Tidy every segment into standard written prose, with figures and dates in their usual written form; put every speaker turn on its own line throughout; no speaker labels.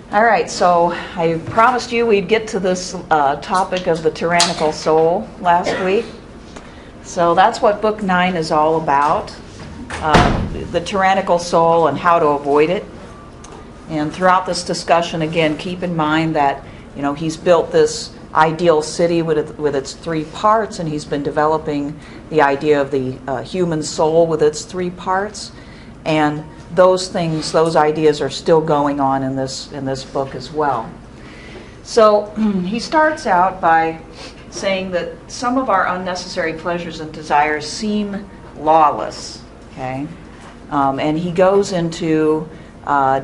All right, so I promised you we'd get to this topic of the tyrannical soul last week. So that's what Book 9 is all about, the tyrannical soul and how to avoid it. And throughout this discussion, again, keep in mind that he's built this ideal city with its three parts, and he's been developing the idea of the human soul with its three parts. And those things, those ideas are still going on in this book as well. So he starts out by saying that some of our unnecessary pleasures and desires seem lawless. Okay, and he goes into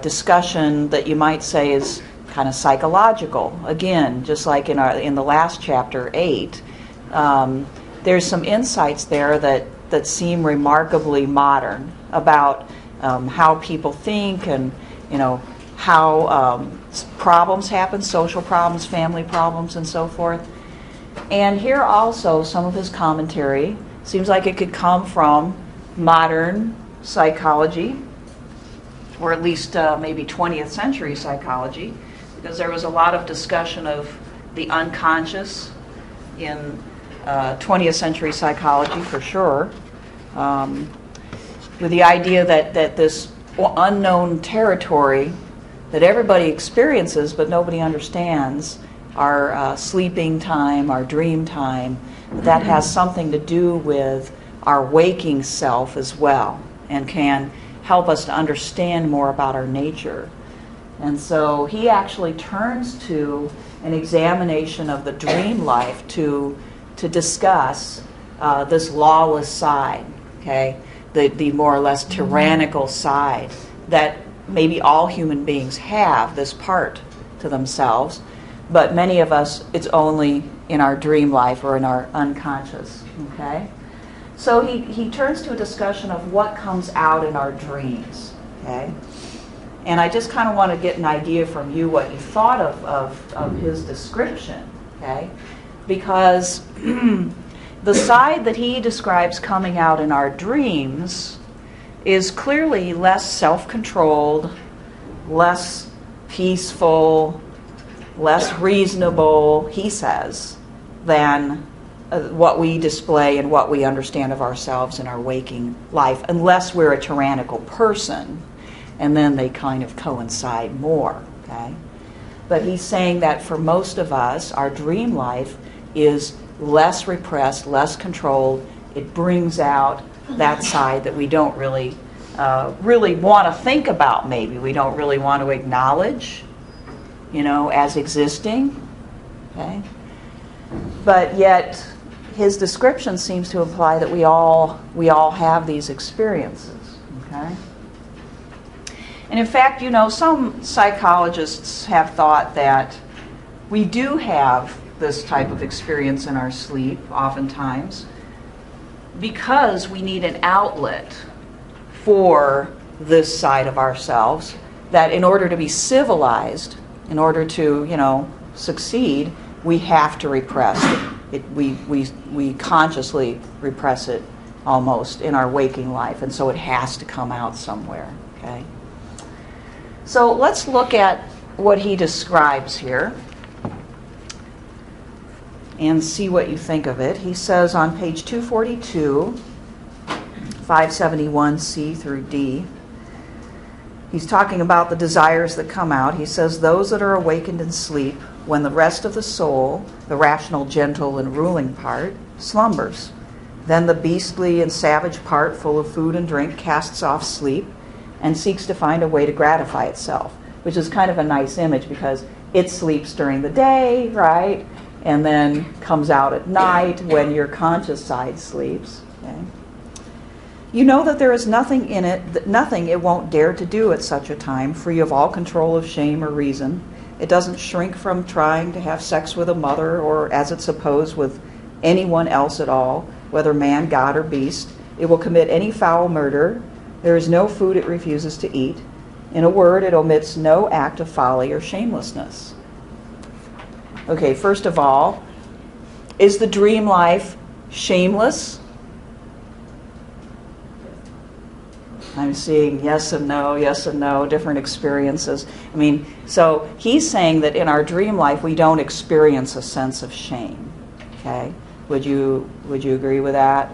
discussion that you might say is kind of psychological. Again, just like in the last chapter 8, there's some insights there that seem remarkably modern about how people think and how problems happen, social problems, family problems, and so forth. And here also some of his commentary seems like it could come from modern psychology, or at least maybe 20th century psychology, because there was a lot of discussion of the unconscious in 20th century psychology for sure, with the idea that this unknown territory that everybody experiences but nobody understands, our sleeping time, our dream time, that has something to do with our waking self as well, and can help us to understand more about our nature. And so he actually turns to an examination of the dream life to discuss this lawless side, okay, the more or less tyrannical side that maybe all human beings have, this part to themselves, but many of us, it's only in our dream life or in our unconscious, okay? So he turns to a discussion of what comes out in our dreams, okay? And I just kind of want to get an idea from you what you thought of his description, okay? Because the side that he describes coming out in our dreams is clearly less self-controlled, less peaceful, less reasonable, he says, than what we display and what we understand of ourselves in our waking life, unless we're a tyrannical person, and then they kind of coincide more, okay? But he's saying that for most of us, our dream life is less repressed, less controlled. It brings out that side that we don't really want to think about, maybe. We don't really want to acknowledge, as existing, okay? But yet, his description seems to imply that we all have these experiences, okay? And in fact, some psychologists have thought that we do have this type of experience in our sleep, oftentimes, because we need an outlet for this side of ourselves, that in order to be civilized, in order to, succeed, we have to repress it. We consciously repress it almost in our waking life, and so it has to come out somewhere, okay? So let's look at what he describes here and see what you think of it. He says on page 242, 571C through D, he's talking about the desires that come out. He says, those that are awakened in sleep, when the rest of the soul, the rational, gentle, and ruling part, slumbers. Then the beastly and savage part, full of food and drink, casts off sleep and seeks to find a way to gratify itself, which is kind of a nice image because it sleeps during the day, right? And then comes out at night when your conscious side sleeps. Okay? You know that there is nothing in it, nothing it won't dare to do at such a time, free of all control of shame or reason. It doesn't shrink from trying to have sex with a mother or, as it's supposed, with anyone else at all, whether man, god, or beast. It will commit any foul murder. There is no food it refuses to eat. In a word, it omits no act of folly or shamelessness. Okay, first of all, is the dream life shameless? I'm seeing yes and no, different experiences. I mean, so he's saying that in our dream life we don't experience a sense of shame. Okay, would you agree with that?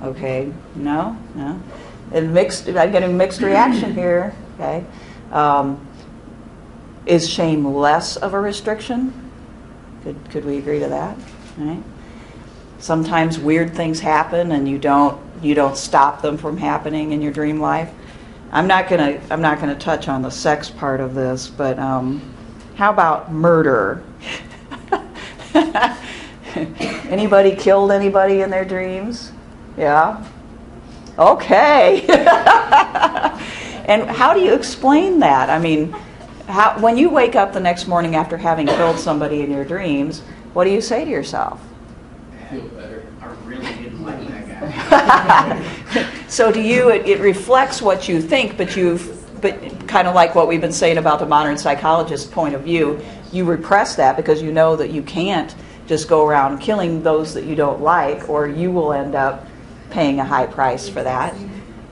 Okay, no. And I'm getting mixed reaction here. Okay, is shame less of a restriction? Could we agree to that? Right? Sometimes weird things happen and you don't stop them from happening in your dream life. I'm not gonna touch on the sex part of this, but how about murder? Anybody killed anybody in their dreams? Yeah? Okay. And how do you explain that? I mean, when you wake up the next morning after having killed somebody in your dreams, what do you say to yourself?
I feel better. I really didn't like that guy.
So to you, it reflects what you think, but kind of like what we've been saying about the modern psychologist's point of view, you repress that because you know that you can't just go around killing those that you don't like, or you will end up paying a high price for that.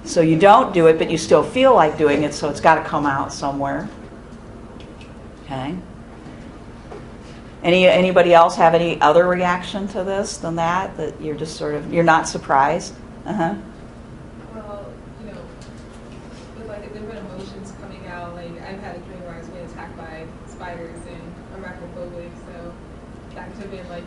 So you don't do it, but you still feel like doing it, so it's got to come out somewhere. Okay. Anybody else have any other reaction to this than that you're just you're not surprised? Uh-huh.
Well, with like the different emotions coming out, like I've had a dream where I was being attacked by spiders and arachnophobic, so that could have been like,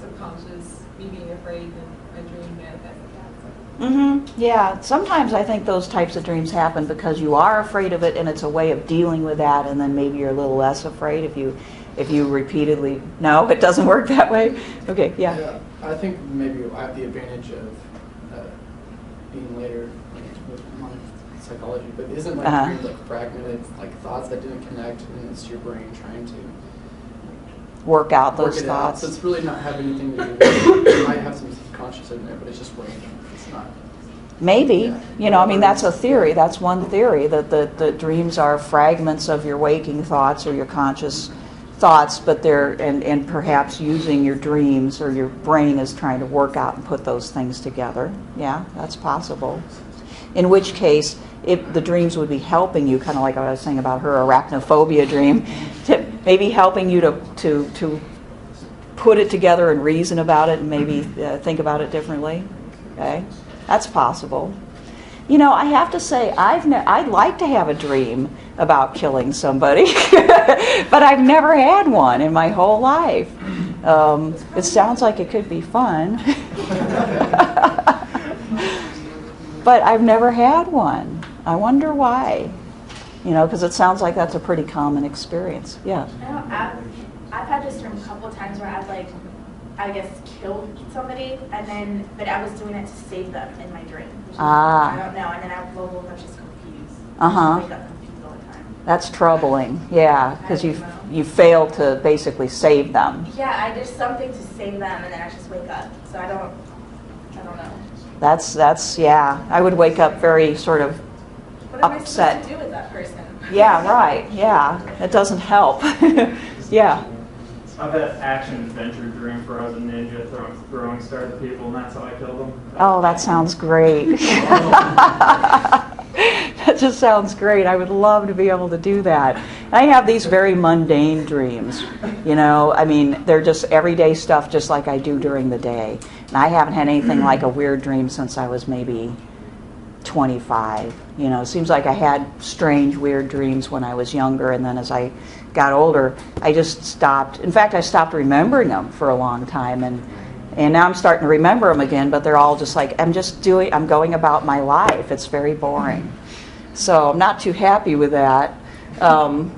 subconscious, me being afraid, and my dream manifested that.
Mm-hmm. Yeah. Sometimes I think those types of dreams happen because you are afraid of it, and it's a way of dealing with that, and then maybe you're a little less afraid if you repeatedly. No, it doesn't work that way. Okay. Yeah.
Yeah. I think maybe I have the advantage of being later with modern psychology, but isn't dreams like fragmented, like thoughts that didn't connect, and it's your brain trying to
work out those thoughts.
So it's really not have anything to do with it. You might have some subconscious in there, but it's just random. It's not.
Maybe. Yeah. That's a theory. That's one theory, that the dreams are fragments of your waking thoughts or your conscious thoughts, but they're, and perhaps using your dreams, or your brain is trying to work out and put those things together. Yeah, that's possible. In which case, if the dreams would be helping you, kind of like I was saying about her arachnophobia dream, maybe helping you to put it together and reason about it and maybe think about it differently. Okay, that's possible. I have to say, I'd like to have a dream about killing somebody, but I've never had one in my whole life. It sounds like it could be fun, but I've never had one. I wonder why. Because it sounds like that's a pretty common experience. Yeah.
I've had this dream a couple of times where I've killed somebody, but I was doing it to save them in my dream. I don't know, and then I woke up just confused. I wake up confused all the time.
That's troubling, yeah, because you failed to basically save them.
Yeah, I did something to save them, and then I just wake up. So I don't know.
That's yeah. I would wake up very sort of
what am
upset.
I supposed to do with that person?
Yeah, right. Yeah, it doesn't help. Yeah.
I've had action adventure dreams where I was a ninja throwing stars at people, and that's how I killed them.
Oh, that sounds great. That just sounds great. I would love to be able to do that. I have these very mundane dreams. They're just everyday stuff, just like I do during the day. And I haven't had anything like a weird dream since I was maybe 25. It seems like I had strange, weird dreams when I was younger, and then as I got older, I just stopped. In fact, I stopped remembering them for a long time, and now I'm starting to remember them again, but they're all just like, I'm going about my life. It's very boring. So I'm not too happy with that. And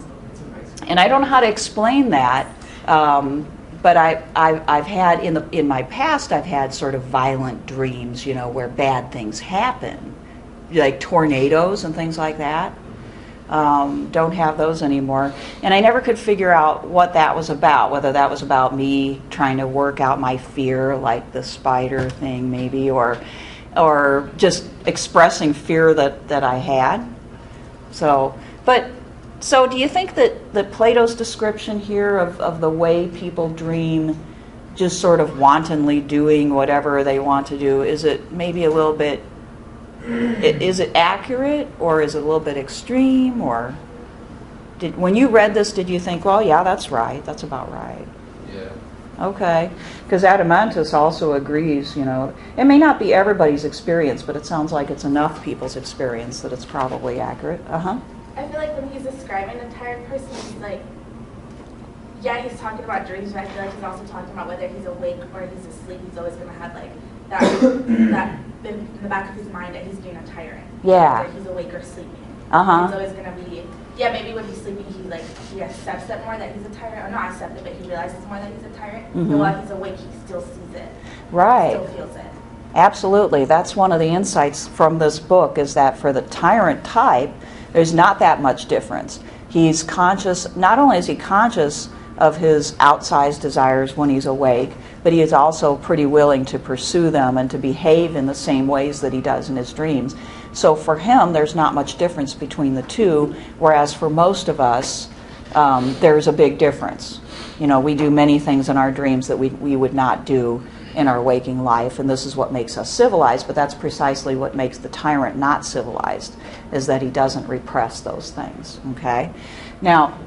I don't know how to explain that, but I've had, in my past, I've had sort of violent dreams, where bad things happen, like tornadoes and things like that. Don't have those anymore. And I never could figure out what that was about, whether that was about me trying to work out my fear, like the spider thing maybe, or just expressing fear that I had. So do you think that Plato's description here of the way people dream, just sort of wantonly doing whatever they want to do, is it maybe a little bit Is it accurate, or is it a little bit extreme, or when you read this, did you think, well, yeah, that's right, that's about right?
Yeah.
Okay, because Adamantus also agrees, it may not be everybody's experience, but it sounds like it's enough people's experience that it's probably accurate. Uh-huh.
I feel like when he's describing a tired person, he's like, yeah, he's talking about dreams, but I feel like he's also talking about whether he's awake or he's asleep. He's always going to have like that in the back of his mind that he's being a tyrant.
Yeah.
Whether he's awake or sleeping.
Uh-huh.
He's always going to be, maybe when he's sleeping, he accepts it more that he's a tyrant, or not accept it, but he realizes more that he's a tyrant.
Mm-hmm.
But while he's awake, he still sees it.
Right.
Still feels it.
Absolutely. That's one of the insights from this book, is that for the tyrant type, there's not that much difference. He's conscious, not only is he conscious of his outsized desires when he's awake, but he is also pretty willing to pursue them and to behave in the same ways that he does in his dreams. So for him, there's not much difference between the two, whereas for most of us, there's a big difference. We do many things in our dreams that we would not do in our waking life, and this is what makes us civilized, but that's precisely what makes the tyrant not civilized, is that he doesn't repress those things, okay? Now,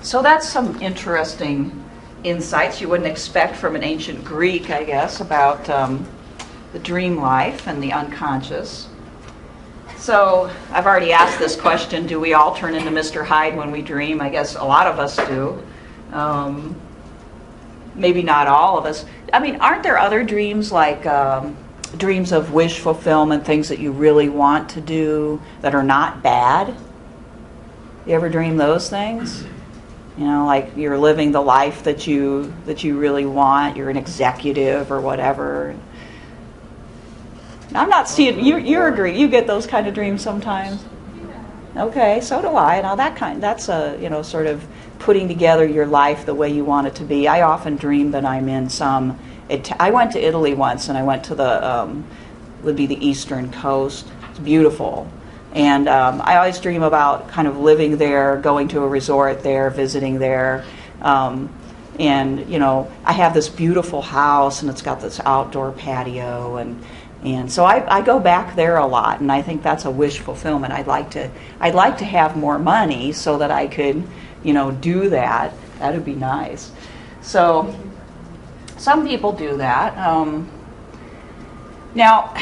so that's some interesting insights you wouldn't expect from an ancient Greek, I guess, about the dream life and the unconscious. So I've already asked this question, do we all turn into Mr. Hyde when we dream? I guess a lot of us do. Maybe not all of us. I mean, aren't there other dreams, like dreams of wish fulfillment, things that you really want to do that are not bad? You ever dream those things? Like you're living the life that you really want. You're an executive or whatever. I'm not seeing you agree. You get those kind of dreams sometimes. Okay, so do I. Now that's a sort of putting together your life the way you want it to be. I often dream that I'm in some. I went to Italy once, and I went to would be the eastern coast. It's beautiful. And I always dream about kind of living there, going to a resort there, visiting there. And, I have this beautiful house, and it's got this outdoor patio. And so I go back there a lot, and I think that's a wish fulfillment. I'd like to have more money so that I could, do that. That would be nice. So some people do that. Now,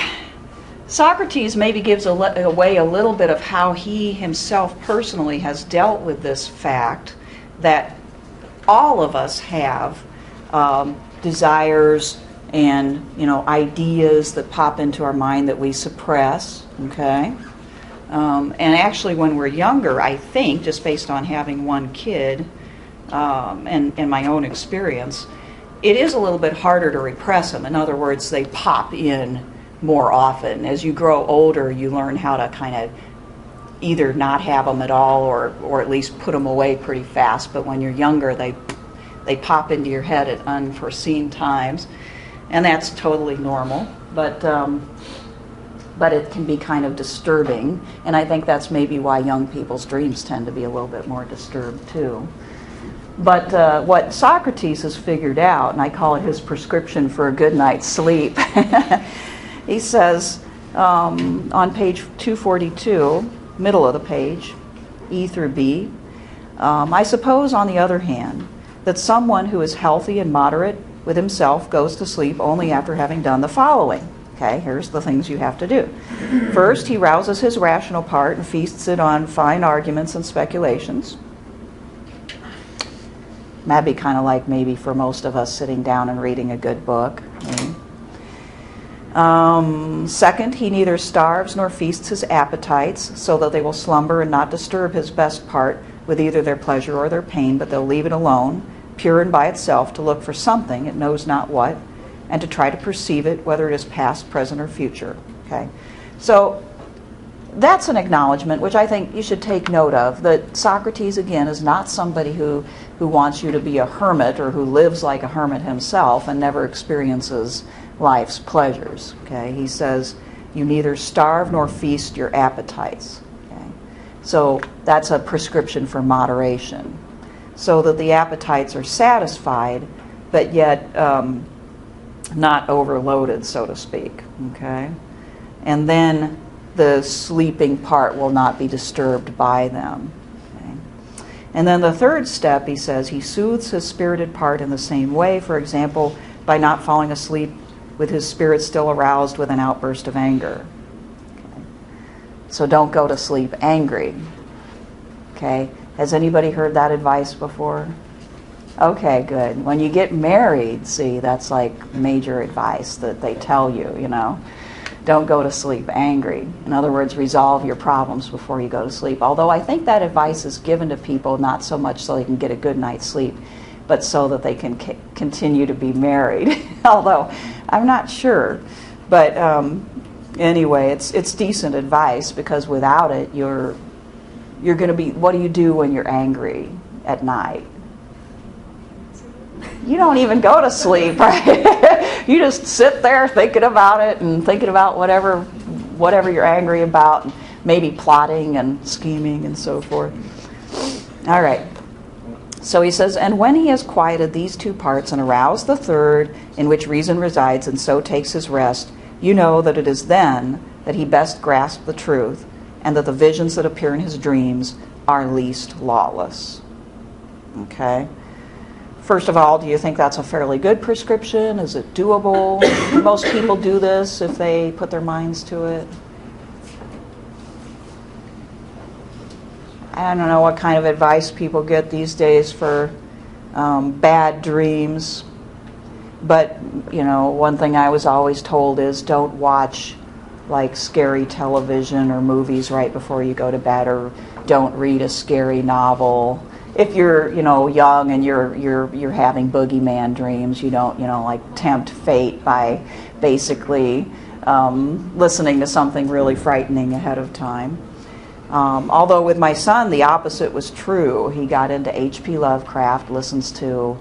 Socrates maybe gives away a little bit of how he himself personally has dealt with this fact that all of us have desires and ideas that pop into our mind that we suppress. Okay, and actually, when we're younger, I think, just based on having one kid and my own experience, it is a little bit harder to repress them. In other words, they pop in more often. As you grow older, you learn how to kind of either not have them at all or at least put them away pretty fast. But when you're younger, they pop into your head at unforeseen times, and that's totally normal. But it can be kind of disturbing, and I think that's maybe why young people's dreams tend to be a little bit more disturbed too. But what Socrates has figured out, and I call it his prescription for a good night's sleep, he says on page 242, middle of the page, E through B, I suppose, on the other hand, that someone who is healthy and moderate with himself goes to sleep only after having done the following. Okay, here's the things you have to do. First, he rouses his rational part and feasts it on fine arguments and speculations. That'd be kind of like maybe for most of us sitting down and reading a good book. Second, he neither starves nor feasts his appetites, so that they will slumber and not disturb his best part with either their pleasure or their pain, but they'll leave it alone, pure and by itself, to look for something, it knows not what, and to try to perceive it, whether it is past, present, or future. Okay, so that's an acknowledgement which I think you should take note of, that Socrates, again, is not somebody who wants you to be a hermit or who lives like a hermit himself and never experiences life's pleasures. Okay, he says you neither starve nor feast your appetites. Okay, so that's a prescription for moderation, so that the appetites are satisfied, but yet not overloaded, so to speak. Okay, and then the sleeping part will not be disturbed by them. Okay? And then the third step, he says, he soothes his spirited part in the same way, for example, by not falling asleep with his spirit still aroused with an outburst of anger. Okay? So don't go to sleep angry. Okay? Has anybody heard that advice before? Okay, good. When you get married, see, that's like major advice that they tell you, you know. Don't go to sleep angry. In other words, resolve your problems before you go to sleep. Although I think that advice is given to people not so much so they can get a good night's sleep, but so that they can continue to be married. Although I'm not sure. But anyway, it's decent advice, because without it, you're going to be, what do you do when you're angry at night? You don't even go to sleep, right? You just sit there thinking about it and thinking about whatever you're angry about, and maybe plotting and scheming and so forth. All right. So he says, and when he has quieted these two parts and aroused the third, in which reason resides, and so takes his rest, you know that it is then that he best grasps the truth, and that the visions that appear in his dreams are least lawless. Okay? First of all, do you think that's a fairly good prescription? Is it doable? Most people do this if they put their minds to it. I don't know what kind of advice people get these days for bad dreams. But, you know, one thing I was always told is don't watch like scary television or movies right before you go to bed, or don't read a scary novel. If you're, you know, young and you're having boogeyman dreams, you don't, you know, like tempt fate by basically listening to something really frightening ahead of time. Although with my son, the opposite was true. He got into H.P. Lovecraft, listens to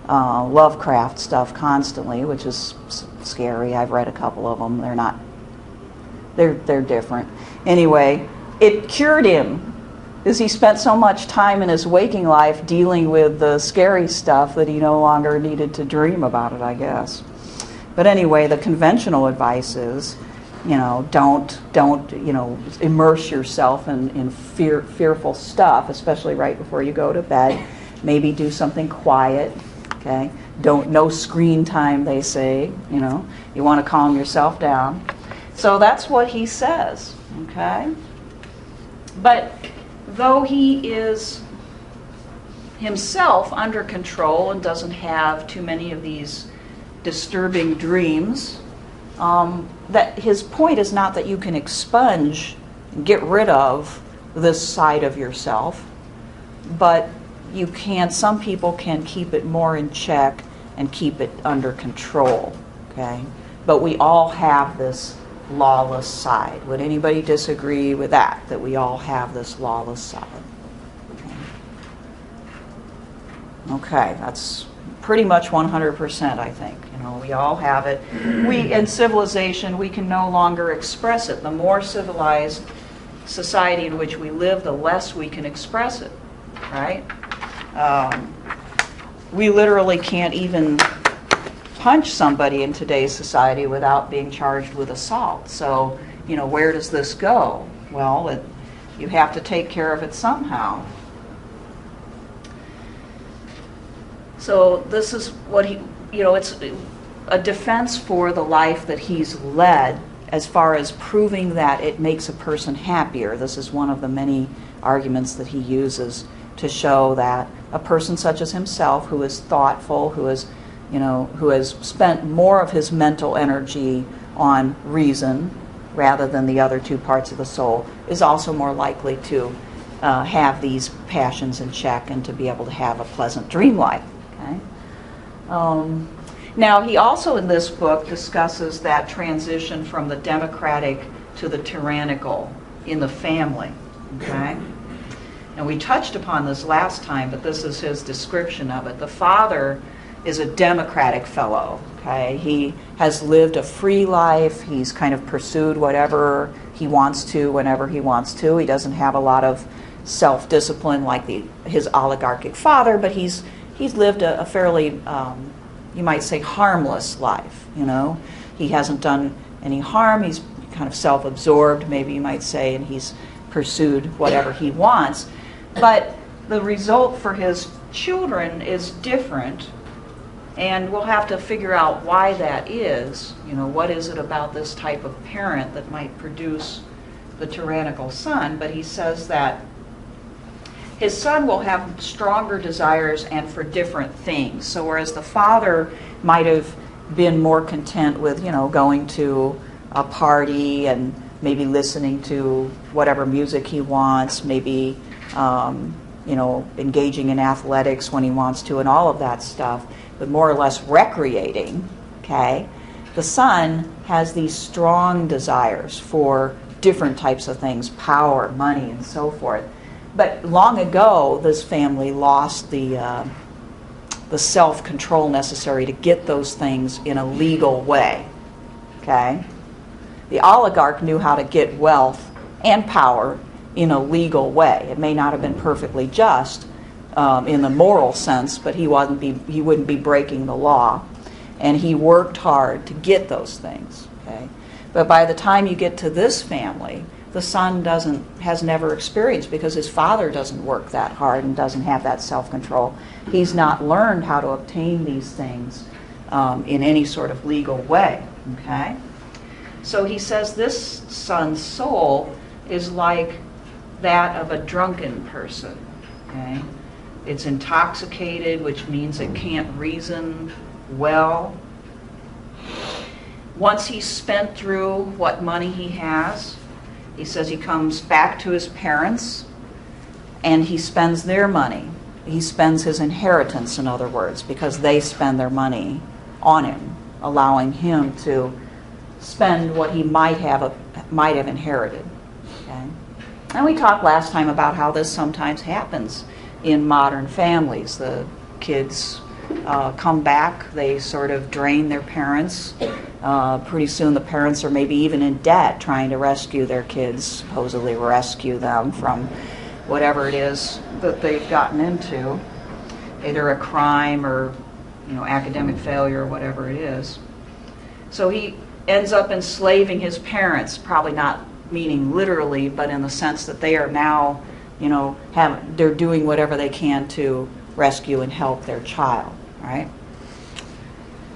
Lovecraft stuff constantly, which is scary. I've read a couple of them. They're different. Anyway, it cured him, because he spent so much time in his waking life dealing with the scary stuff that he no longer needed to dream about it, I guess. But anyway, the conventional advice is, you know, don't you know, immerse yourself in fearful stuff, especially right before you go to bed. Maybe do something quiet, okay? No screen time, they say, you know. You want to calm yourself down. So that's what he says, okay? But though he is himself under control and doesn't have too many of these disturbing dreams, that his point is not that you can expunge, get rid of this side of yourself, but you can, some people can keep it more in check and keep it under control, okay? But we all have this lawless side. Would anybody disagree with that we all have this lawless side? Okay, that's pretty much 100%, I think. You know, we all have it. We, in civilization, we can no longer express it. The more civilized society in which we live, the less we can express it, right? We literally can't even punch somebody in today's society without being charged with assault. So, you know, where does this go? Well, you have to take care of it somehow. So this is what he, you know, it's a defense for the life that he's led as far as proving that it makes a person happier. This is one of the many arguments that he uses to show that a person such as himself, who is thoughtful, who is, you know, who has spent more of his mental energy on reason rather than the other two parts of the soul, is also more likely to have these passions in check and to be able to have a pleasant dream life. Okay? Now, he also in this book discusses that transition from the democratic to the tyrannical in the family. Okay? And we touched upon this last time, but this is his description of it. The father is a democratic fellow. Okay? He has lived a free life. He's kind of pursued whatever he wants to whenever he wants to. He doesn't have a lot of self-discipline like his oligarchic father, but he's lived a fairly, you might say, harmless life. You know, he hasn't done any harm. He's kind of self-absorbed, maybe you might say, and he's pursued whatever he wants. But the result for his children is different, and we'll have to figure out why that is. What is it about this type of parent that might produce the tyrannical son? But he says that his son will have stronger desires and for different things. So whereas the father might have been more content with, going to a party and maybe listening to whatever music he wants, maybe, engaging in athletics when he wants to and all of that stuff, but more or less recreating, okay? The son has these strong desires for different types of things, power, money, and so forth. But long ago, this family lost the self-control necessary to get those things in a legal way, okay? The oligarch knew how to get wealth and power in a legal way. It may not have been perfectly just in the moral sense, but he wouldn't be breaking the law. And he worked hard to get those things, okay? But by the time you get to this family, the son has never experienced, because his father doesn't work that hard and doesn't have that self-control. He's not learned how to obtain these things in any sort of legal way, okay? So he says this son's soul is like that of a drunken person, okay? It's intoxicated, which means it can't reason well. Once he's spent through what money he has, he says he comes back to his parents and he spends their money. He spends his inheritance, in other words, because they spend their money on him, allowing him to spend what he might have inherited. Okay? And we talked last time about how this sometimes happens in modern families. The kids come back, they sort of drain their parents. Pretty soon the parents are maybe even in debt trying to rescue their kids, supposedly rescue them from whatever it is that they've gotten into, either a crime or academic failure or whatever it is. So he ends up enslaving his parents, probably not meaning literally, but in the sense that they are now, they're doing whatever they can to rescue and help their child, right?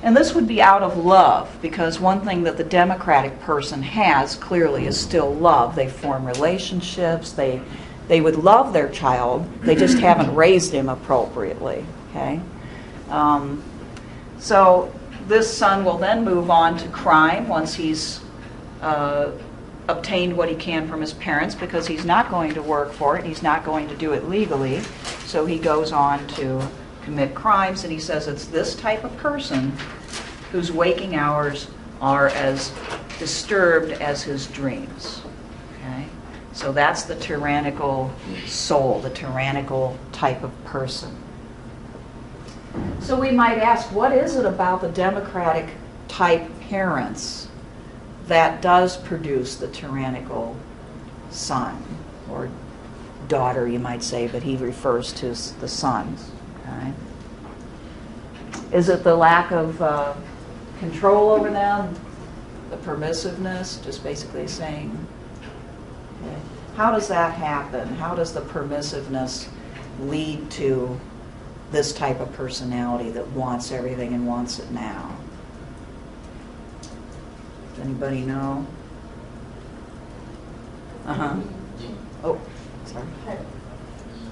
And this would be out of love, because one thing that the democratic person has clearly is still love. They form relationships, they would love their child, they just haven't raised him appropriately, okay? So this son will then move on to crime once he's obtained what he can from his parents, because he's not going to work for it, he's not going to do it legally, so he goes on to commit crimes, and he says it's this type of person whose waking hours are as disturbed as his dreams. Okay? So that's the tyrannical soul, the tyrannical type of person. So we might ask, what is it about the democratic type parents that does produce the tyrannical son, or daughter you might say, but he refers to the sons. Okay? Is it the lack of control over them, the permissiveness, just basically saying, okay, how does that happen? How does the permissiveness lead to this type of personality that wants everything and wants it now? Does anybody know? Uh-huh. Oh, sorry.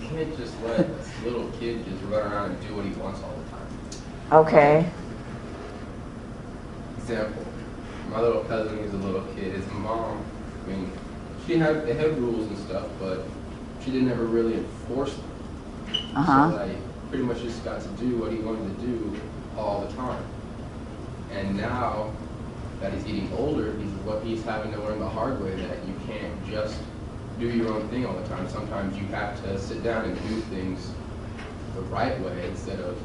You can't just let a little kid just run around and do what he wants all the time.
Okay.
Example, my little cousin who's a little kid, his mom, they had rules and stuff, but she didn't ever really enforce them.
Uh-huh.
So he pretty much just got to do what he wanted to do all the time. And now that he's getting older, he's having to learn the hard way that you can't just do your own thing all the time. Sometimes you have to sit down and do things the right way instead of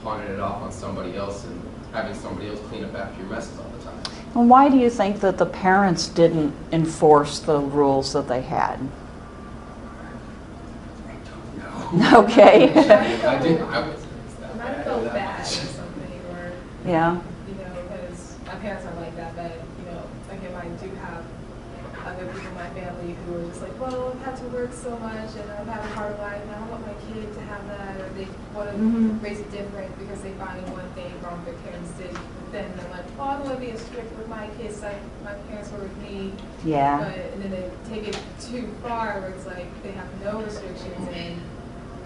pawning it off on somebody else and having somebody else clean up after your messes all the time.
And why do you think that the parents didn't enforce the rules that they had? Okay.
I might have felt bad or something, or
Yeah.
because my parents are like that, but again, I do have who are just like, well, I've had to work so much and I've had a hard life and I don't want my kid to have that, or they want to raise it different because they find one thing wrong with their parents did. But then they're like, well, I don't want to be as strict with my kids like my parents were with me.
Yeah.
And then they take it too far where it's like they have no restrictions and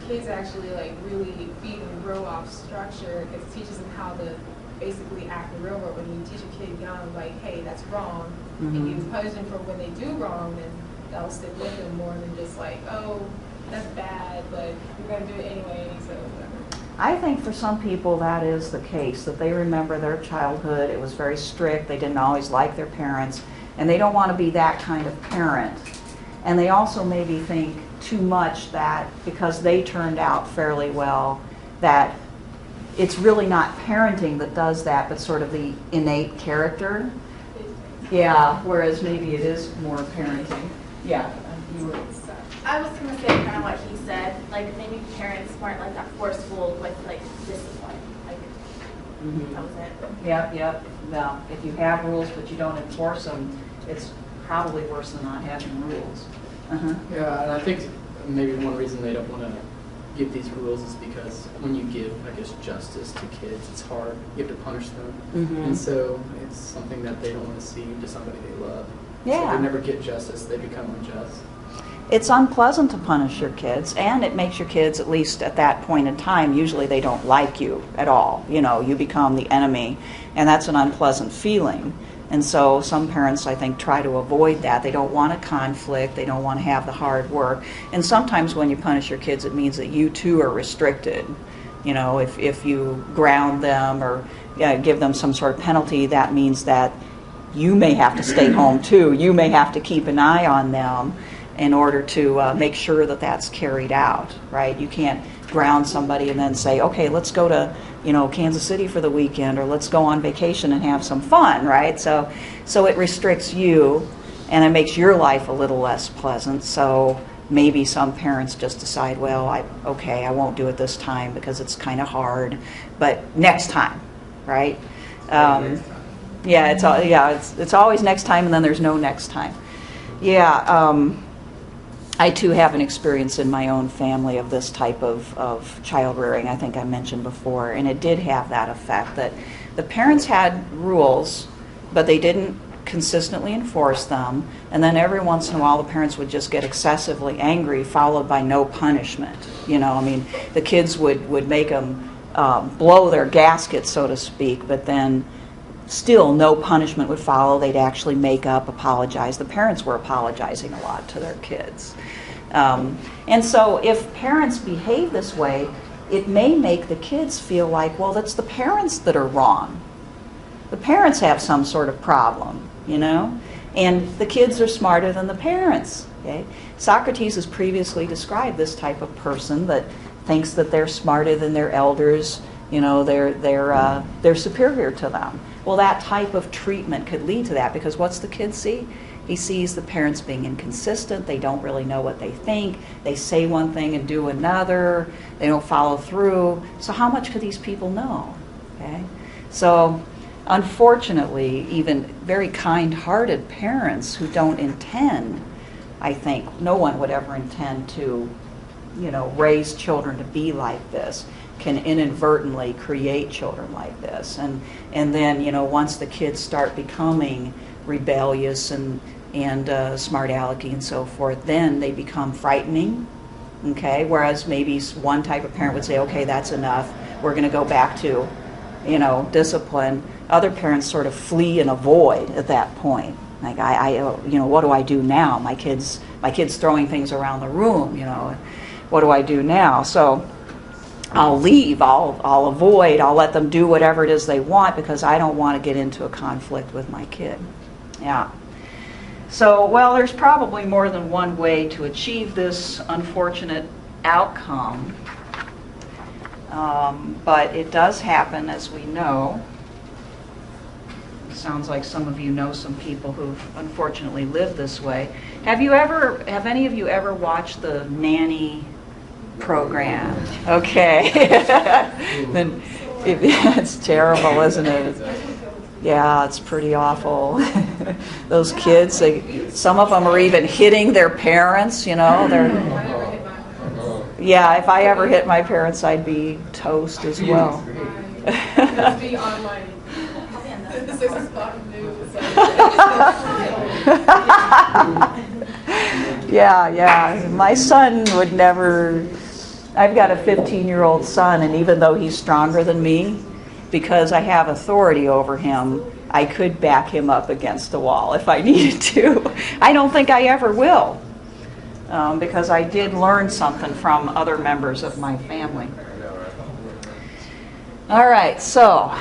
kids actually like really feed and grow off structure because it teaches them how to basically act in the real world. When you teach a kid young, like, hey, that's wrong, and you punish them for when they do wrong, then that'll stick with them more than just like, oh, that's bad, but you're going to do it anyway, so whatever.
I think for some people that is the case, that they remember their childhood, it was very strict, they didn't always like their parents, and they don't want to be that kind of parent. And they also maybe think too much that because they turned out fairly well, that it's really not parenting that does that, but sort of the innate character. Yeah, whereas maybe it is more parenting. Yeah. You were.
I was going to say kind of what he said. Like maybe parents weren't like that forceful with like discipline. Like that was it.
Yep. Well, if you have rules but you don't enforce them, it's probably worse than not having rules.
Yeah, and I think maybe one reason they don't want to give these rules is because when you give, I guess, justice to kids, it's hard. You have to punish them. And so it's something that they don't want to see to somebody they love.
Yeah.
So they never get justice, they become unjust.
It's unpleasant to punish your kids, and it makes your kids, at least at that point in time, usually they don't like you at all. You know, you become the enemy, and that's an unpleasant feeling. And so some parents, I think, try to avoid that. They don't want a conflict. They don't want to have the hard work. And sometimes when you punish your kids, it means that you too are restricted. You know, if you ground them or give them some sort of penalty, that means that you may have to stay home too. You may have to keep an eye on them in order to make sure that that's carried out, right? You can't ground somebody and then say, okay, let's go to, Kansas City for the weekend, or let's go on vacation and have some fun, right? So it restricts you, and it makes your life a little less pleasant. So maybe some parents just decide, well, I won't do it this time because it's kind of hard, but next time, right? It's always next time, and then there's no next time. I too have an experience in my own family of this type of child rearing, I think I mentioned before, and it did have that effect that the parents had rules, but they didn't consistently enforce them, and then every once in a while the parents would just get excessively angry, followed by no punishment. The kids would make them blow their gasket, so to speak, but then still no punishment would follow. They'd actually make up, apologize. The parents were apologizing a lot to their kids. And so if parents behave this way, it may make the kids feel like, well, that's the parents that are wrong. The parents have some sort of problem, and the kids are smarter than the parents. Okay? Socrates has previously described this type of person that thinks that they're smarter than their elders, they're superior to them. Well, that type of treatment could lead to that, because what's the kid see? He sees the parents being inconsistent. They don't really know what they think. They say one thing and do another. They don't follow through. So how much could these people know? Okay? So unfortunately, even very kind-hearted parents who don't intend, I think, no one would ever intend to, raise children to be like this, can inadvertently create children like this. And then, once the kids start becoming rebellious and smart alecky and so forth, then they become frightening. Okay? Whereas maybe one type of parent would say, okay, that's enough. We're going to go back to, discipline. Other parents sort of flee and avoid at that point. Like, what do I do now? My kid's throwing things around the room, What do I do now? So I'll leave, I'll avoid, I'll let them do whatever it is they want because I don't want to get into a conflict with my kid. Yeah. So, well, there's probably more than one way to achieve this unfortunate outcome. But it does happen, as we know. Sounds like some of you know some people who've unfortunately lived this way. Have any of you ever watched the nanny program? Okay. Then it's terrible, isn't it? Yeah, it's pretty awful. Those kids, some of them are even hitting their parents, you know. Yeah, if I ever hit my parents, I'd be toast as well.
Just be on like 6 o'clock news.
Yeah. My son would never. I've got a 15-year-old son, and even though he's stronger than me, because I have authority over him, I could back him up against the wall if I needed to. I don't think I ever will, because I did learn something from other members of my family. All right, so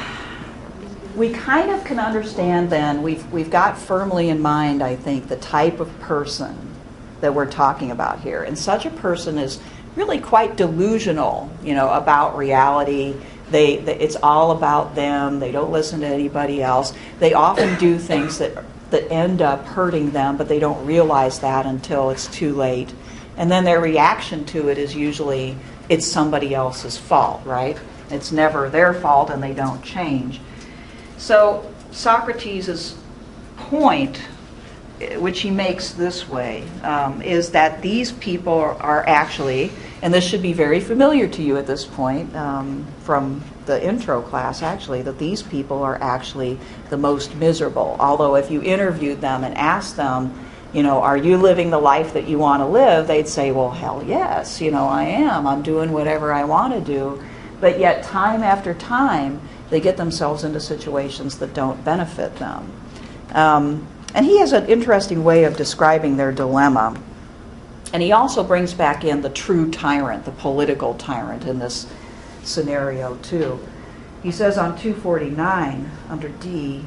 we kind of can understand then, we've got firmly in mind, I think, the type of person that we're talking about here. And such a person is really quite delusional, about reality. It's all about them. They don't listen to anybody else. They often do things that end up hurting them, but they don't realize that until it's too late. And then their reaction to it is usually it's somebody else's fault, right? It's never their fault, and they don't change. So Socrates' point, which he makes this way, is that these people are actually, and this should be very familiar to you at this point from the intro class actually, that these people are actually the most miserable. Although if you interviewed them and asked them, are you living the life that you want to live, they'd say, well, hell yes, I am. I'm doing whatever I want to do. But yet time after time, they get themselves into situations that don't benefit them. And he has an interesting way of describing their dilemma. And he also brings back in the true tyrant, the political tyrant in this scenario too. He says on 249, under D,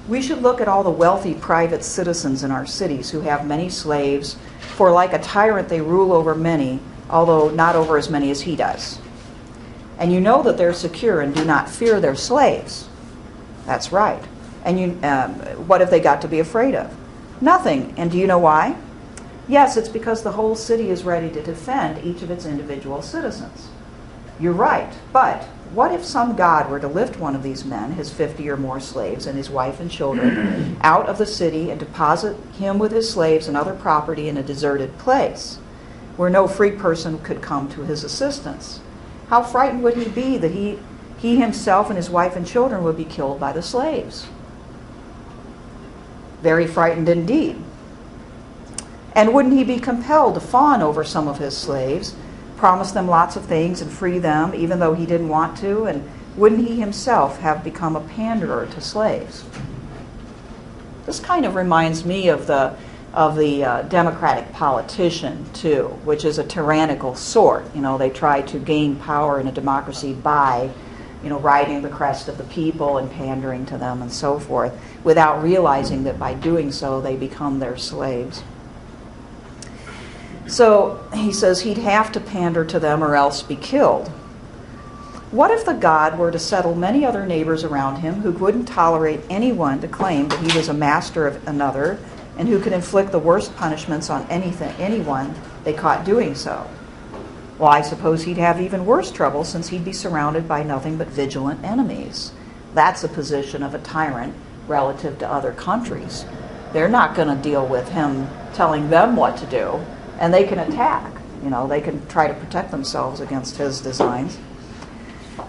we should look at all the wealthy private citizens in our cities who have many slaves, for like a tyrant they rule over many, although not over as many as he does. And you know that they're secure and do not fear their slaves. That's right. And what have they got to be afraid of? Nothing. And do you know why? Yes, it's because the whole city is ready to defend each of its individual citizens. You're right. But what if some god were to lift one of these men, his 50 or more slaves, and his wife and children, out of the city and deposit him with his slaves and other property in a deserted place, where no free person could come to his assistance? How frightened would he be that he himself and his wife and children would be killed by the slaves? Very frightened indeed. And wouldn't he be compelled to fawn over some of his slaves, promise them lots of things and free them even though he didn't want to? And wouldn't he himself have become a panderer to slaves? This kind of reminds me of the democratic politician too, which is a tyrannical sort. They try to gain power in a democracy by riding the crest of the people and pandering to them and so forth, without realizing that by doing so they become their slaves. So he says he'd have to pander to them or else be killed. What if the god were to settle many other neighbors around him who wouldn't tolerate anyone to claim that he was a master of another and who could inflict the worst punishments on anyone they caught doing so? Well, I suppose he'd have even worse trouble, since he'd be surrounded by nothing but vigilant enemies. That's the position of a tyrant relative to other countries. They're not going to deal with him telling them what to do, and they can attack. They can try to protect themselves against his designs.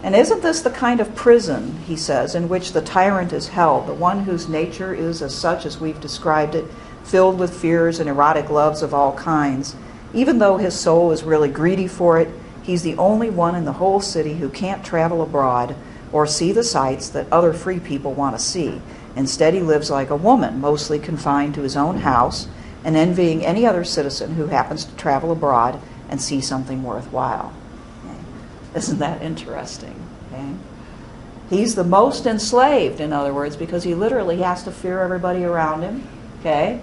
And isn't this the kind of prison, he says, in which the tyrant is held, the one whose nature is as such as we've described it, filled with fears and erotic loves of all kinds? Even though his soul is really greedy for it, he's the only one in the whole city who can't travel abroad or see the sights that other free people want to see. Instead, he lives like a woman, mostly confined to his own house, and envying any other citizen who happens to travel abroad and see something worthwhile. Okay. Isn't that interesting? Okay. He's the most enslaved, in other words, because he literally has to fear everybody around him. Okay?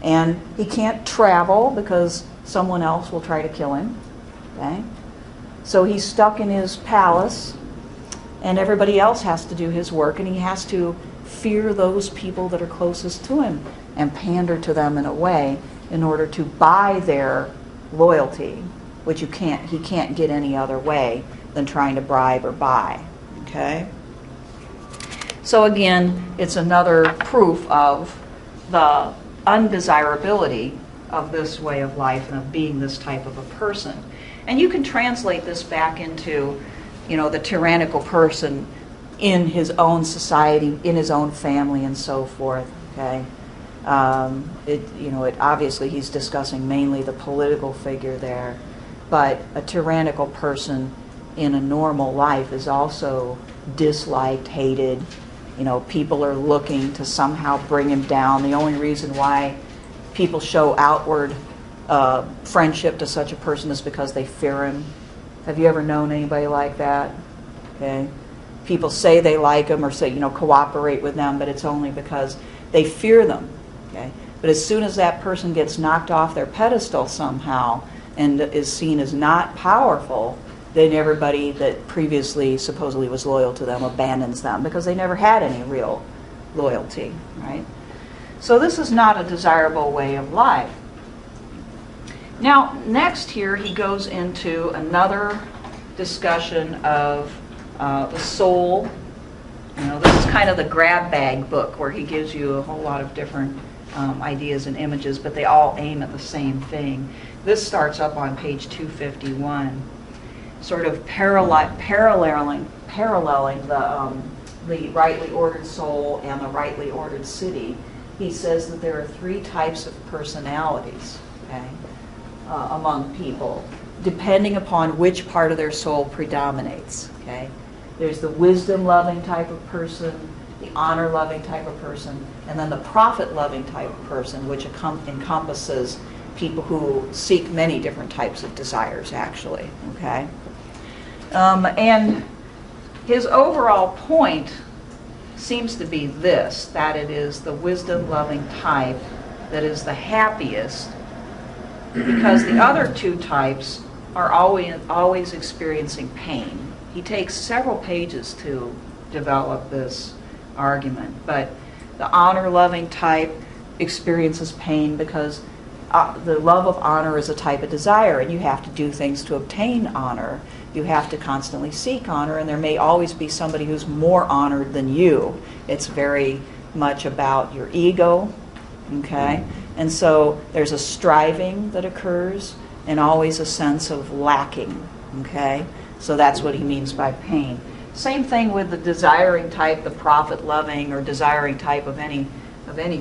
And he can't travel because someone else will try to kill him. Okay? So he's stuck in his palace, and everybody else has to do his work, and he has to fear those people that are closest to him and pander to them in a way in order to buy their loyalty, which he can't get any other way than trying to bribe or buy. Okay? So again, it's another proof of the undesirability of this way of life and of being this type of a person. And you can translate this back into, the tyrannical person in his own society, in his own family, and so forth. Okay, it obviously he's discussing mainly the political figure there, but a tyrannical person in a normal life is also disliked, hated. People are looking to somehow bring him down. The only reason why people show outward friendship to such a person is because they fear him. Have you ever known anybody like that? Okay, people say they like him or say cooperate with them, but it's only because they fear them. Okay, but as soon as that person gets knocked off their pedestal somehow and is seen as not powerful, then everybody that previously supposedly was loyal to them abandons them because they never had any real loyalty, right? So this is not a desirable way of life. Now, next here he goes into another discussion of the soul. This is kind of the grab bag book where he gives you a whole lot of different ideas and images, but they all aim at the same thing. This starts up on page 251, sort of paralleling the rightly ordered soul and the rightly ordered city. He says that there are three types of personalities, okay, among people, depending upon which part of their soul predominates. Okay, there's the wisdom-loving type of person, the honor-loving type of person, and then the profit-loving type of person, which encompasses people who seek many different types of desires, actually. Okay, and his overall point seems to be this, that it is the wisdom-loving type that is the happiest, because the other two types are always experiencing pain. He takes several pages to develop this argument, but the honor-loving type experiences pain because the love of honor is a type of desire, and you have to do things to obtain honor. You have to constantly seek honor, and there may always be somebody who's more honored than you. It's very much about your ego, okay? And so there's a striving that occurs and always a sense of lacking, okay? So that's what he means by pain. Same thing with the desiring type, the profit-loving or desiring type of any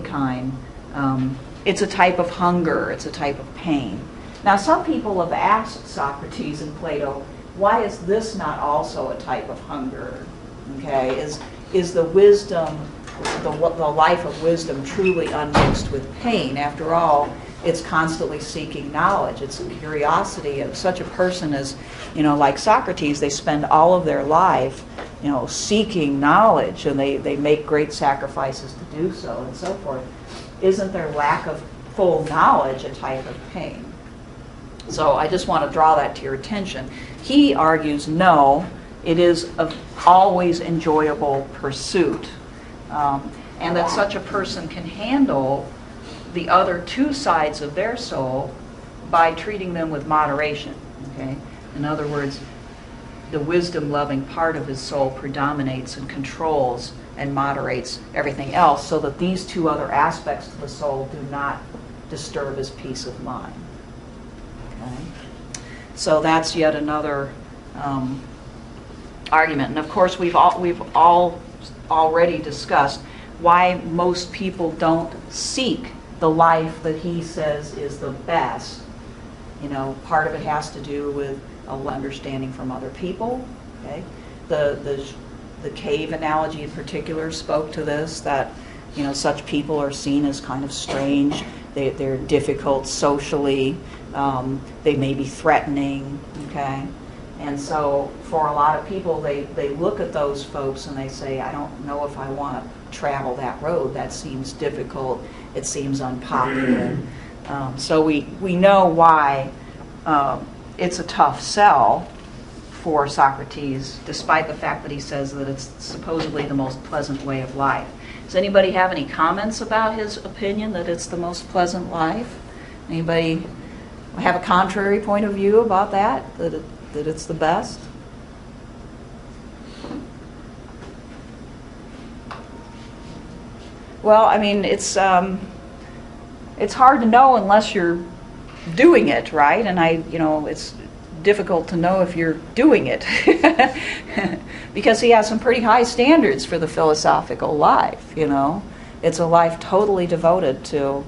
kind. It's a type of hunger. It's a type of pain. Now, some people have asked Socrates and Plato, why is this not also a type of hunger? Okay, is the wisdom, the life of wisdom truly unmixed with pain? After all, it's constantly seeking knowledge. It's a curiosity of such a person as, like Socrates, they spend all of their life, seeking knowledge, and they make great sacrifices to do so, and so forth. Isn't their lack of full knowledge a type of pain? So I just want to draw that to your attention. He argues, no, it is an always enjoyable pursuit, and that such a person can handle the other two sides of their soul by treating them with moderation. Okay? In other words, the wisdom-loving part of his soul predominates and controls and moderates everything else, so that these two other aspects of the soul do not disturb his peace of mind. Okay? So that's yet another argument. And of course, we've all already discussed why most people don't seek the life that he says is the best. Part of it has to do with a understanding from other people. Okay, the cave analogy in particular spoke to this, that such people are seen as kind of strange. They're difficult socially. They may be threatening. Okay, and so for a lot of people, they look at those folks and they say, I don't know if I want to travel that road. That seems difficult. It seems unpopular. So we know why it's a tough sell for Socrates, despite the fact that he says that it's supposedly the most pleasant way of life. Does anybody have any comments about his opinion that it's the most pleasant life? Anybody have a contrary point of view about that it's the best? Well, I mean, it's hard to know unless you're doing it, right? And it's difficult to know if you're doing it because he has some pretty high standards for the philosophical life. It's a life totally devoted to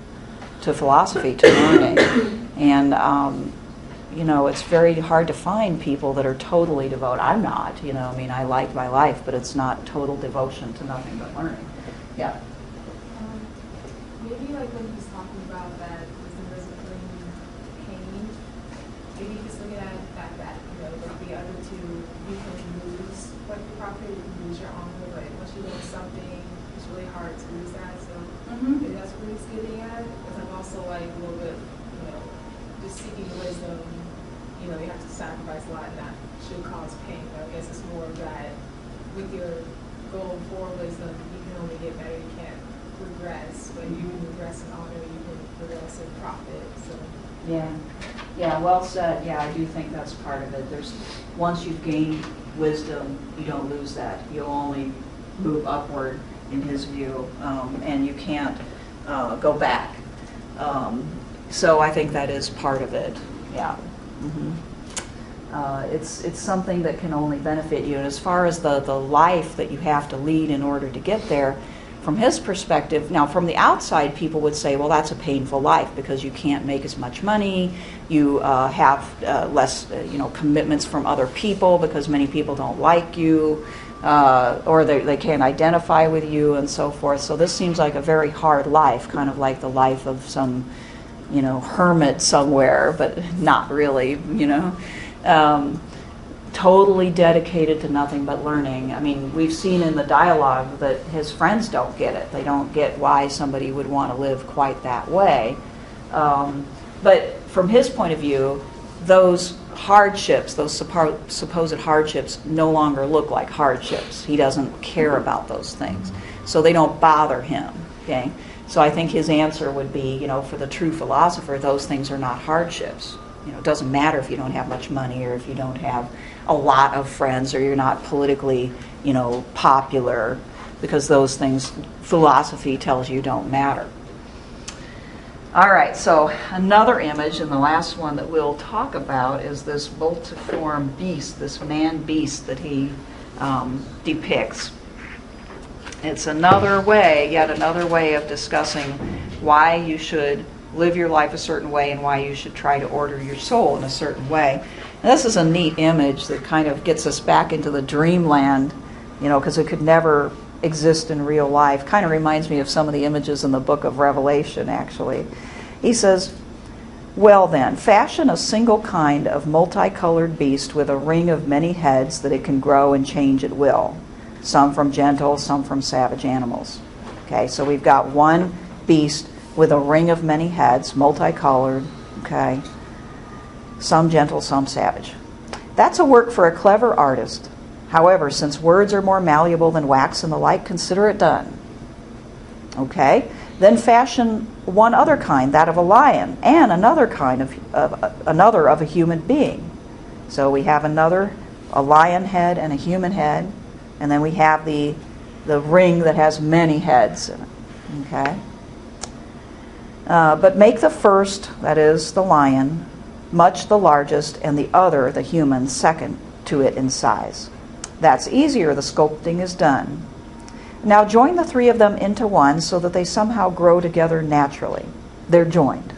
philosophy, to learning, and it's very hard to find people that are totally devoted. I'm not. I like my life, but it's not total devotion to nothing but learning. Yeah.
Maybe like when he's talking about that wisdom doesn't bring pain, maybe he's looking at the fact that, like the other two, you can lose like the property, you can lose your honor, but once you learn something, it's really hard to lose that. So maybe that's what he's getting at. Because I'm also like a little bit, just seeking wisdom, you have to sacrifice a lot and that should cause pain. But I guess it's more of that with your goal for wisdom, you can only get better, you can't regress, but you can regress in honor, you can regress in profit. So
Yeah, well said. Yeah, I do think that's part of it. Once you've gained wisdom, you don't lose that. You'll only move upward in his view, and you can't go back. So I think that is part of it. Yeah. It's something that can only benefit you. And as far as the life that you have to lead in order to get there, from his perspective, now from the outside, people would say, well, that's a painful life because you can't make as much money, you have less commitments from other people because many people don't like you, or they can't identify with you and so forth. So this seems like a very hard life, kind of like the life of some hermit somewhere, but not really, totally dedicated to nothing but learning. I mean, we've seen in the dialogue that his friends don't get it. They don't get why somebody would want to live quite that way. But from his point of view, those hardships, those supposed hardships, no longer look like hardships. He doesn't care about those things. So they don't bother him, okay? So I think his answer would be, for the true philosopher, those things are not hardships. It doesn't matter if you don't have much money or if you don't have a lot of friends or you're not politically, popular, because those things, philosophy tells you don't matter. All right, so another image, and the last one that we'll talk about, is this multiform beast, this man-beast that he depicts. It's yet another way of discussing why you should live your life a certain way and why you should try to order your soul in a certain way. And this is a neat image that kind of gets us back into the dreamland, because it could never exist in real life. Kind of reminds me of some of the images in the book of Revelation, actually. He says, well then, fashion a single kind of multicolored beast with a ring of many heads that it can grow and change at will. Some from gentle, some from savage animals. Okay, so we've got one beast with a ring of many heads, multicolored, okay? Some gentle, some savage. That's a work for a clever artist. However, since words are more malleable than wax and the like, consider it done. Okay? Then fashion one other kind, that of a lion, and another kind of a human being. So we have a lion head and a human head, and then we have the ring that has many heads in it. Okay? But make the first, that is the lion, much the largest, and the other, the human, second to it in size. That's easier, the sculpting is done. Now join the three of them into one so that they somehow grow together naturally. They're joined.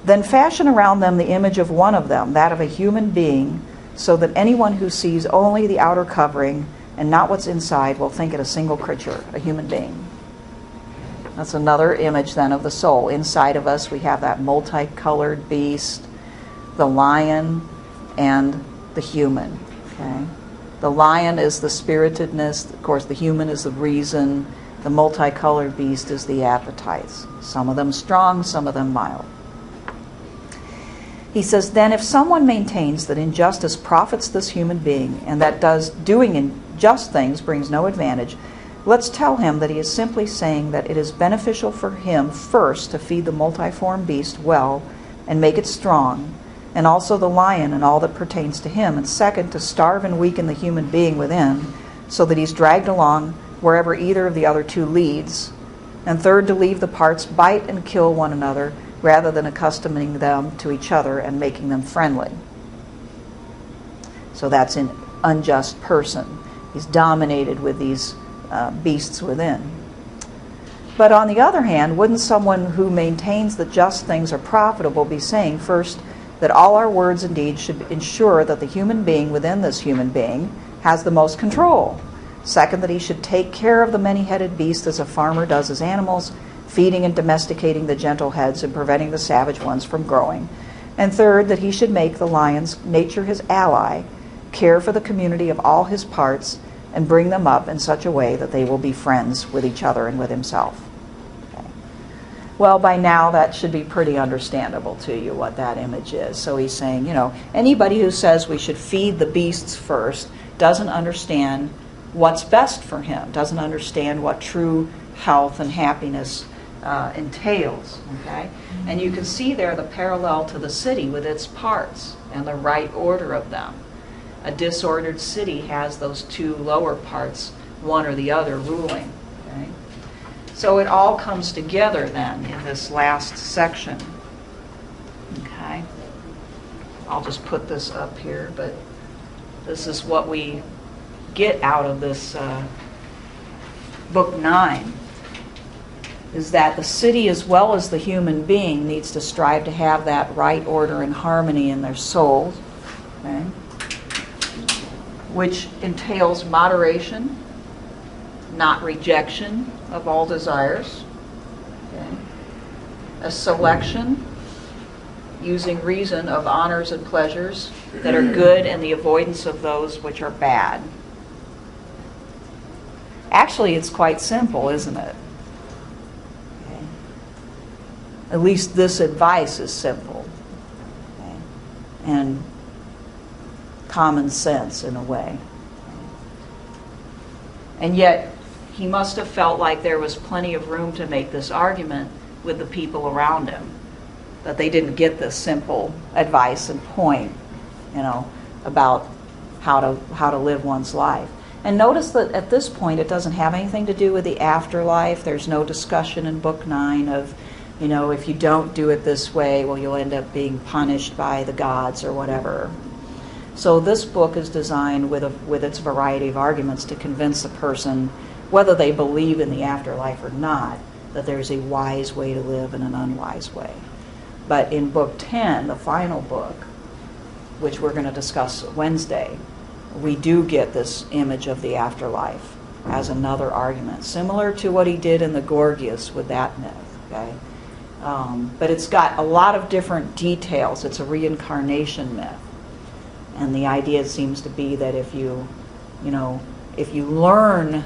Then fashion around them the image of one of them, that of a human being, so that anyone who sees only the outer covering and not what's inside will think it a single creature, a human being. That's another image then of the soul. Inside of us we have that multicolored beast, the lion, and the human. Okay? The lion is the spiritedness. Of course, the human is the reason. The multicolored beast is the appetites. Some of them strong, some of them mild. He says, then if someone maintains that injustice profits this human being and that doing unjust things brings no advantage, let's tell him that he is simply saying that it is beneficial for him first to feed the multiform beast well and make it strong, and also the lion and all that pertains to him, and second, to starve and weaken the human being within so that he's dragged along wherever either of the other two leads. And third, to leave the parts bite and kill one another rather than accustoming them to each other and making them friendly. So that's an unjust person. He's dominated with these beasts within. But on the other hand, wouldn't someone who maintains that just things are profitable be saying, first, that all our words and deeds should ensure that the human being within this human being has the most control? Second, that he should take care of the many-headed beast as a farmer does his animals, feeding and domesticating the gentle heads and preventing the savage ones from growing. And third, that he should make the lion's nature his ally, care for the community of all his parts, and bring them up in such a way that they will be friends with each other and with himself. Okay. Well, by now that should be pretty understandable to you what that image is. So he's saying, anybody who says we should feed the beasts first doesn't understand what's best for him, doesn't understand what true health and happiness entails. Okay? And you can see there the parallel to the city with its parts and the right order of them. A disordered city has those two lower parts, one or the other, ruling. Okay? So it all comes together then in this last section. Okay? I'll just put this up here, but this is what we get out of this book 9, is that the city as well as the human being needs to strive to have that right order and harmony in their souls, okay? Which entails moderation, not rejection of all desires, okay? A selection using reason of honors and pleasures that are good and the avoidance of those which are bad. Actually, it's quite simple, isn't it? Okay. At least this advice is simple. Okay. And common sense in a way. And yet, he must have felt like there was plenty of room to make this argument with the people around him, that they didn't get this simple advice and point, about how to live one's life. And notice that at this point it doesn't have anything to do with the afterlife. There's no discussion in Book 9 of, if you don't do it this way, well, you'll end up being punished by the gods or whatever. So this book is designed with its variety of arguments to convince the person, whether they believe in the afterlife or not, that there's a wise way to live and an unwise way. But in Book 10, the final book, which we're going to discuss Wednesday, we do get this image of the afterlife as another argument, similar to what he did in the Gorgias with that myth. Okay, but it's got a lot of different details. It's a reincarnation myth, and the idea seems to be that if you learn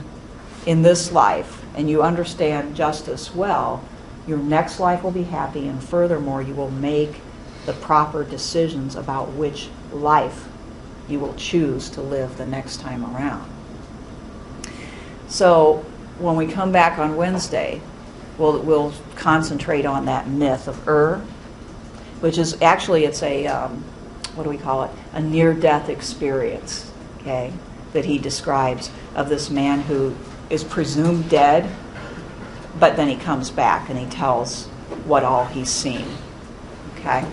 in this life and you understand justice well, your next life will be happy, and furthermore, you will make the proper decisions about which life you will choose to live the next time around. So when we come back on Wednesday, we'll concentrate on that myth of which is actually, it's a, what do we call it? A near-death experience, okay, that he describes of this man who is presumed dead, but then he comes back and he tells what all he's seen, okay?